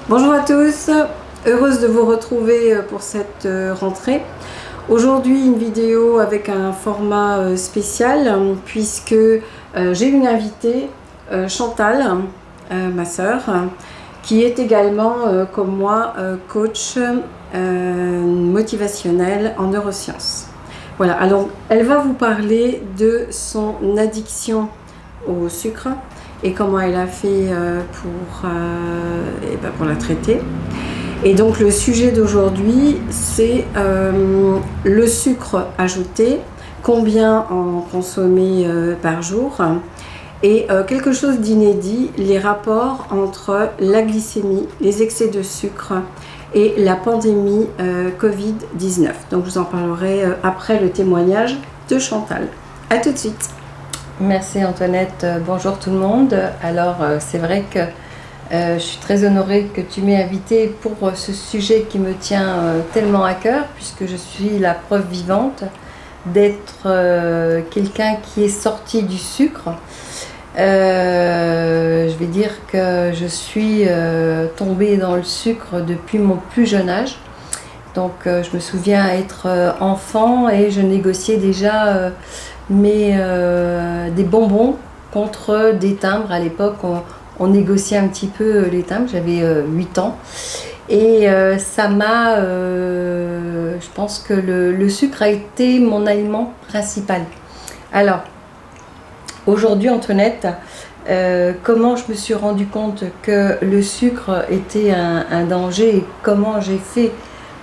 Bonjour à tous, heureuse de vous retrouver pour cette rentrée. Aujourd'hui une vidéo avec un format spécial puisque j'ai une invitée, Chantal, ma sœur, qui est également comme moi coach motivationnel en neurosciences. Voilà, alors elle va vous parler de son addiction au sucre et comment elle a fait pour la traiter. Et donc le sujet d'aujourd'hui, c'est le sucre ajouté, combien en consommer par jour, et quelque chose d'inédit, les rapports entre la glycémie, les excès de sucre et la pandémie Covid-19. Donc je vous en parlerai après le témoignage de Chantal. À tout de suite. Merci Antoinette, bonjour tout le monde. Alors c'est vrai que je suis très honorée que tu m'aies invitée pour ce sujet qui me tient tellement à cœur, puisque je suis la preuve vivante d'être quelqu'un qui est sorti du sucre. Je vais dire que je suis tombée dans le sucre depuis mon plus jeune âge. Donc je me souviens être enfant et je négociais déjà des bonbons contre des timbres. À l'époque, on négociait un petit peu les timbres. J'avais 8 ans. Et ça m'a... je pense que le sucre a été mon aliment principal. Alors, aujourd'hui, Antoinette, comment je me suis rendu compte que le sucre était un danger et comment j'ai fait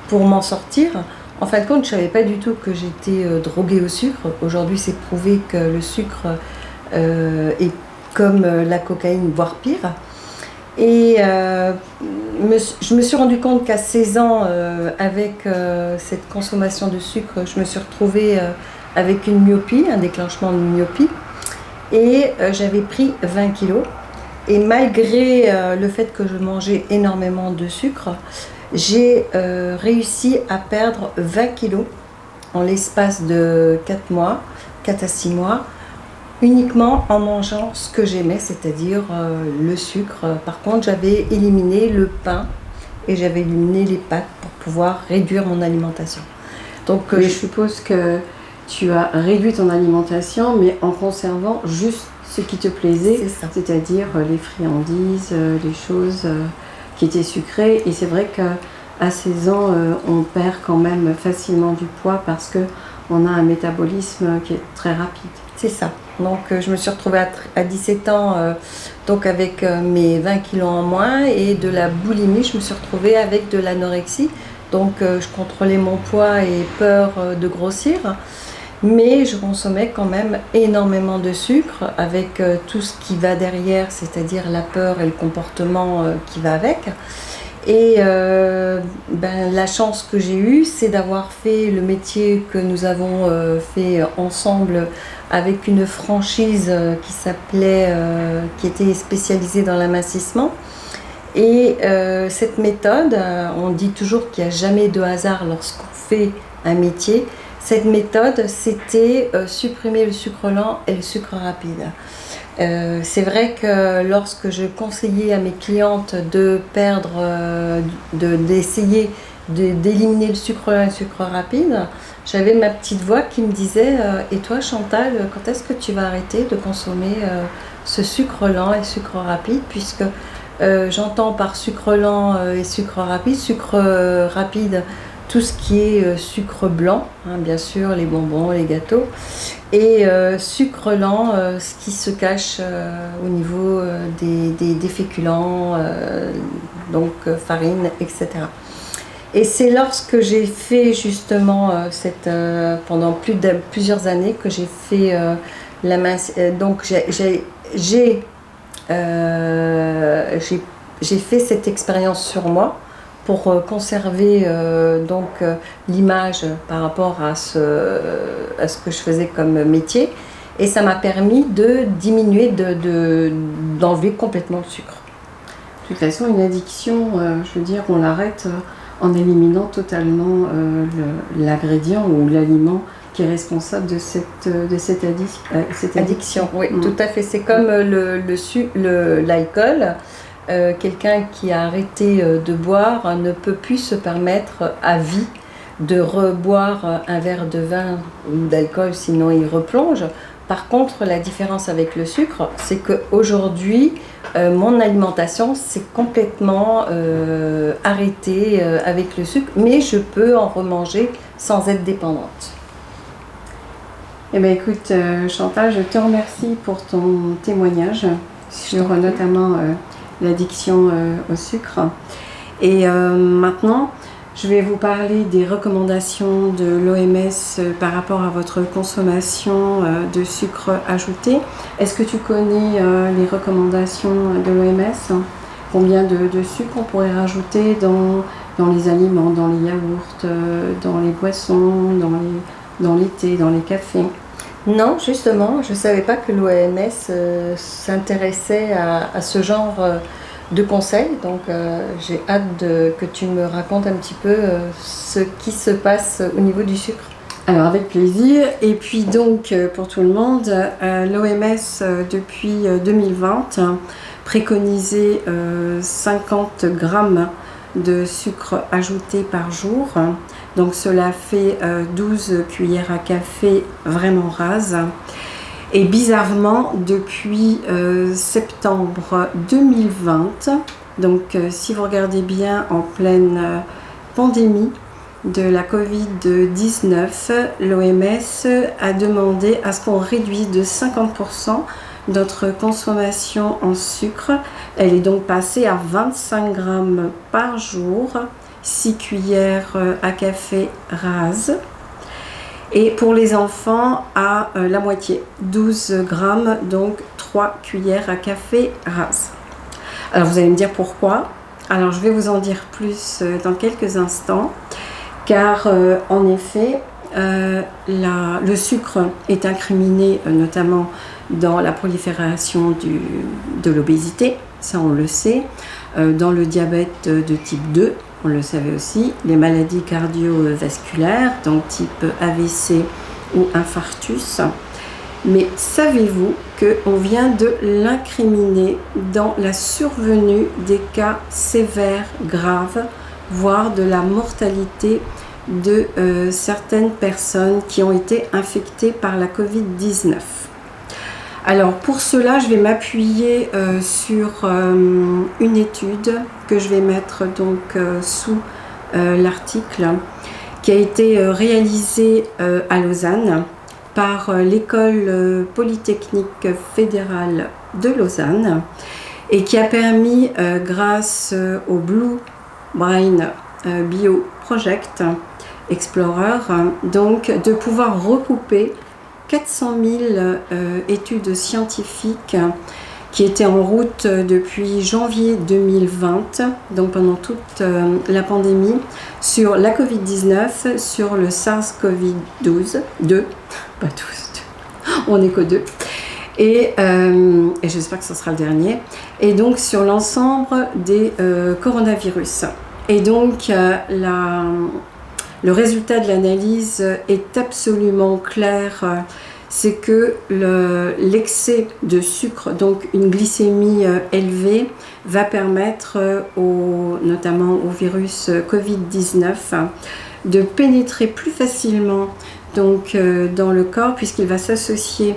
pour m'en sortir. En fin de compte, je ne savais pas du tout que j'étais droguée au sucre. Aujourd'hui, c'est prouvé que le sucre est comme la cocaïne, voire pire. Et je me suis rendu compte qu'à 16 ans, avec cette consommation de sucre, je me suis retrouvée avec une myopie, un déclenchement de myopie. Et j'avais pris 20 kilos. Et malgré le fait que je mangeais énormément de sucre, j'ai réussi à perdre 20 kilos en l'espace de 4 à 6 mois, uniquement en mangeant ce que j'aimais, c'est-à-dire le sucre. Par contre, j'avais éliminé le pain et j'avais éliminé les pâtes pour pouvoir réduire mon alimentation. Donc je suppose que tu as réduit ton alimentation, mais en conservant juste ce qui te plaisait, c'est-à-dire les friandises, les choses qui étaient sucrées. Et c'est vrai qu'à 16 ans, on perd quand même facilement du poids parce qu'on a un métabolisme qui est très rapide. C'est ça. Donc je me suis retrouvée à 17 ans donc avec mes 20 kilos en moins et de la boulimie. Je me suis retrouvée avec de l'anorexie. Donc je contrôlais mon poids et peur de grossir. Mais je consommais quand même énormément de sucre avec tout ce qui va derrière, c'est-à-dire la peur et le comportement qui va avec. Et la chance que j'ai eue, c'est d'avoir fait le métier que nous avons fait ensemble avec une franchise qui était spécialisée dans l'amincissement. Et cette méthode, on dit toujours qu'il n'y a jamais de hasard lorsqu'on fait un métier. Cette méthode, c'était supprimer le sucre lent et le sucre rapide. C'est vrai que lorsque je conseillais à mes clientes d'essayer d'éliminer le sucre lent et le sucre rapide, j'avais ma petite voix qui me disait « Et toi Chantal, quand est-ce que tu vas arrêter de consommer ce sucre lent et sucre rapide ?» Puisque j'entends par sucre lent et sucre rapide, tout ce qui est sucre blanc, hein, bien sûr, les bonbons, les gâteaux, et sucre lent, ce qui se cache au niveau des féculents, donc farine, etc. Et c'est lorsque j'ai fait justement pendant plusieurs années que j'ai fait donc j'ai fait cette expérience sur moi pour conserver l'image par rapport à ce que je faisais comme métier. Et ça m'a permis de diminuer, d'enlever complètement le sucre. De toute façon, une addiction, je veux dire, on l'arrête en éliminant totalement l'ingrédient ou l'aliment qui est responsable de cette addiction. Oui, tout à fait. C'est comme l'alcool. quelqu'un qui a arrêté de boire ne peut plus se permettre à vie de reboire un verre de vin ou d'alcool, sinon il replonge. Par contre, la différence avec le sucre, c'est qu'aujourd'hui, mon alimentation s'est complètement arrêtée avec le sucre, mais je peux en remanger sans être dépendante. Eh bien, écoute, Chantal, je te remercie pour ton témoignage sur notamment l'addiction au sucre. Et maintenant, je vais vous parler des recommandations de l'OMS par rapport à votre consommation de sucre ajouté. Est-ce que tu connais les recommandations de l'OMS? Combien de sucre on pourrait rajouter dans les aliments, dans les yaourts, dans les boissons, dans les thés, dans les cafés? Non, justement, je ne savais pas que l'OMS s'intéressait à ce genre de conseils, donc j'ai hâte que tu me racontes un petit peu ce qui se passe au niveau du sucre. Alors avec plaisir, et puis donc pour tout le monde, l'OMS depuis 2020 préconisait 50 grammes de sucre ajouté par jour, donc cela fait 12 cuillères à café vraiment rases. Et bizarrement, depuis septembre 2020, donc si vous regardez bien en pleine pandémie de la Covid-19, l'OMS a demandé à ce qu'on réduise de 50% notre consommation en sucre. Elle est donc passée à 25 grammes par jour, 6 cuillères à café rases. Et pour les enfants, à la moitié, 12 grammes, donc 3 cuillères à café rases. Alors vous allez me dire pourquoi. Alors je vais vous en dire plus dans quelques instants, car en effet, le sucre est incriminé notamment dans la prolifération de l'obésité, ça on le sait, dans le diabète de type 2, on le savait aussi, les maladies cardiovasculaires, donc type AVC ou infarctus. Mais savez-vous qu'on vient de l'incriminer dans la survenue des cas sévères, graves, voire de la mortalité de certaines personnes qui ont été infectées par la Covid-19. Alors pour cela, je vais m'appuyer sur une étude que je vais mettre donc sous l'article, qui a été réalisée à Lausanne par l'école polytechnique fédérale de Lausanne et qui a permis, grâce au Blue Brain Bio Project Explorer, donc de pouvoir recouper 400 000 études scientifiques qui étaient en route depuis janvier 2020, donc pendant toute la pandémie, sur la Covid-19, sur le SARS-CoV-2, pas 12, on n'est qu'au 2, et j'espère que ce sera le dernier, et donc sur l'ensemble des coronavirus. Et donc le résultat de l'analyse est absolument clair, c'est que l'excès de sucre, donc une glycémie élevée, va permettre notamment au virus Covid-19 de pénétrer plus facilement donc, dans le corps, puisqu'il va s'associer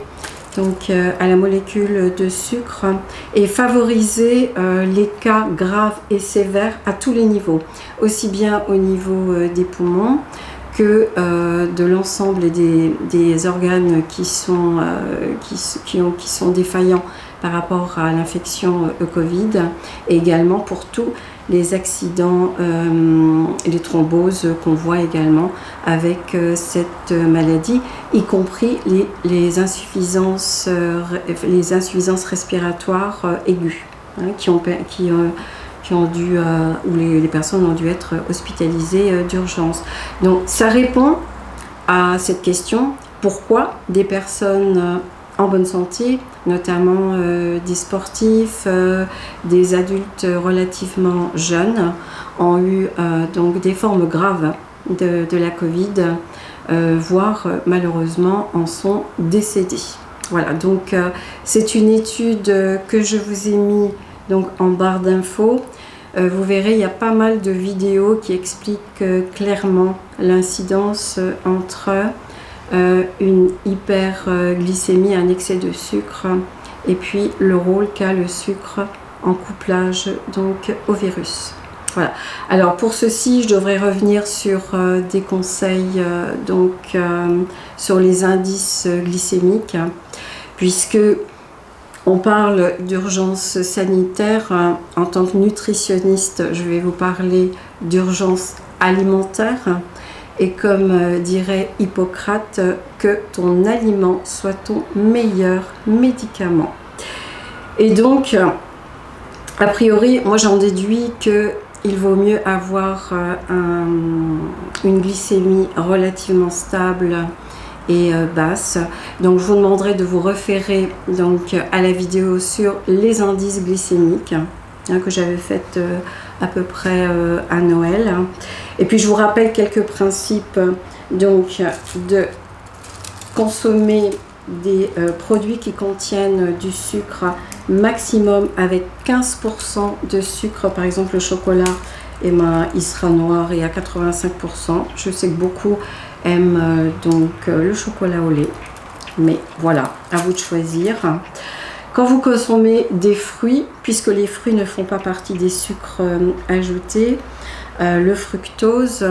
donc, à la molécule de sucre et favoriser les cas graves et sévères à tous les niveaux, aussi bien au niveau des poumons que de l'ensemble des organes qui sont défaillants par rapport à l'infection Covid, et également pour tous les accidents et les thromboses qu'on voit également avec cette maladie, y compris les insuffisances respiratoires aiguës, hein, qui ont dû, où les personnes ont dû être hospitalisées d'urgence. Donc ça répond à cette question, pourquoi des personnes en bonne santé, notamment des sportifs, des adultes relativement jeunes, ont eu donc des formes graves de la Covid, voire malheureusement en sont décédés. Voilà, donc c'est une étude que je vous ai mis donc en barre d'infos, vous verrez, il y a pas mal de vidéos qui expliquent clairement l'incidence entre une hyperglycémie, un excès de sucre, et puis le rôle qu'a le sucre en couplage donc au virus. Voilà. Alors pour ceci, je devrais revenir sur des conseils sur les indices glycémiques, puisque on parle d'urgence sanitaire. En tant que nutritionniste, je vais vous parler d'urgence alimentaire. Et comme dirait Hippocrate, que ton aliment soit ton meilleur médicament. Et donc, a priori, moi j'en déduis qu'il vaut mieux avoir une glycémie relativement stable et basse. Donc je vous demanderai de vous référer donc à la vidéo sur les indices glycémiques que j'avais faite à peu près à Noël. Et puis je vous rappelle quelques principes donc de consommer des produits qui contiennent du sucre maximum avec 15% de sucre. Par exemple le chocolat, et il sera noir et à 85%. Je sais que beaucoup aiment le chocolat au lait, mais voilà, à vous de choisir. Quand vous consommez des fruits, puisque les fruits ne font pas partie des sucres ajoutés, le fructose,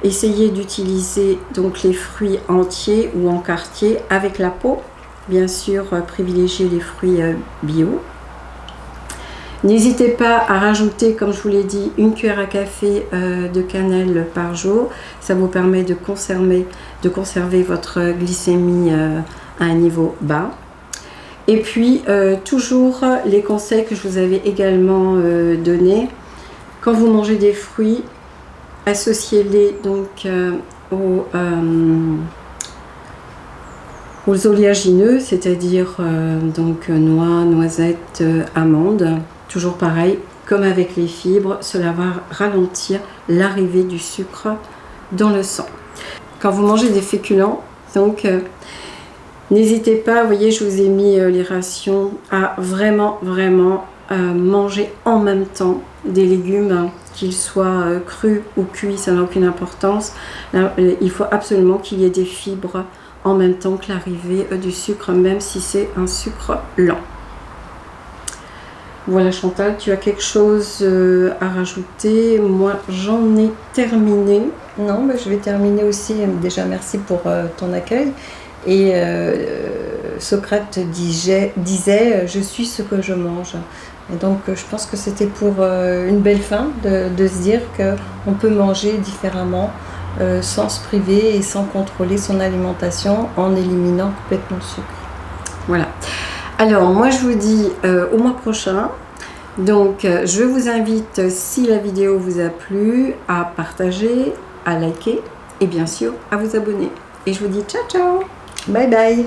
essayez d'utiliser donc les fruits entiers ou en quartier avec la peau. Bien sûr, privilégiez les fruits bio. N'hésitez pas à rajouter, comme je vous l'ai dit, une cuillère à café de cannelle par jour. Ça vous permet de conserver votre glycémie à un niveau bas. Et puis, toujours les conseils que je vous avais également donnés. Quand vous mangez des fruits, associez-les donc aux oléagineux, c'est-à-dire noix, noisettes, amandes. Toujours pareil, comme avec les fibres, cela va ralentir l'arrivée du sucre dans le sang. Quand vous mangez des féculents, donc n'hésitez pas, vous voyez, je vous ai mis les rations, à vraiment manger en même temps des légumes, qu'ils soient crus ou cuits, ça n'a aucune importance. Là, il faut absolument qu'il y ait des fibres en même temps que l'arrivée du sucre, même si c'est un sucre lent. Voilà Chantal, tu as quelque chose à rajouter? Moi j'en ai terminé. Non, je vais terminer aussi. Déjà merci pour ton accueil. Et Socrate disait je suis ce que je mange. Et donc je pense que c'était pour une belle fin de se dire qu'on peut manger différemment sans se priver et sans contrôler son alimentation en éliminant complètement le sucre. Voilà. Alors moi je vous dis au mois prochain. Donc je vous invite, si la vidéo vous a plu, à partager, à liker et bien sûr à vous abonner. Et je vous dis ciao ciao. Bye bye.